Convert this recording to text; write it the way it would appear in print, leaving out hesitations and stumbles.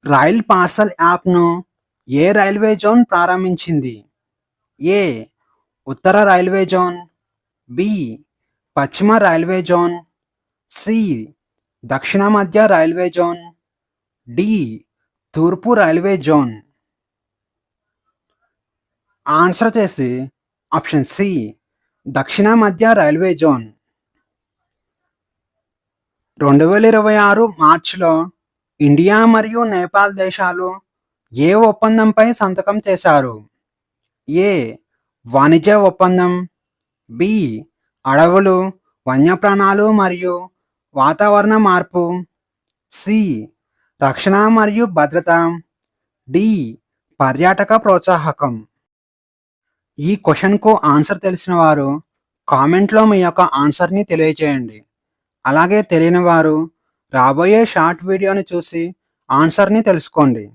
Rail parcel యాప్ను ఏ railway zone ప్రారంభించింది? ఏ. ఉత్తర railway zone, B. పశ్చిమ రైల్వే జోన్, సి. దక్షిణ మధ్య రైల్వే జోన్, డి. తూర్పు రైల్వే జోన్. ఆన్సర్ చేసి ఆప్షన్ సి, దక్షిణ మధ్య రైల్వే జోన్. 2026 మార్చిలో ఇండియా మరియు నేపాల్ దేశాలు ఏ ఒప్పందంపై సంతకం చేశారు? ఏ. వాణిజ్య ఒప్పందం, బి. అడవులు, వన్యప్రాణులు మరియు వాతావరణ మార్పు, సి. రక్షణ మరియు భద్రత, డి. పర్యాటక ప్రోత్సాహకం. ఈ క్వశ్చన్కు ఆన్సర్ తెలిసిన వారు కామెంట్లో మీ యొక్క ఆన్సర్ని తెలియజేయండి. అలాగే తెలియని వారు రాబోయే షార్ట్ వీడియోని చూసి ఆన్సర్ని తెలుసుకోండి.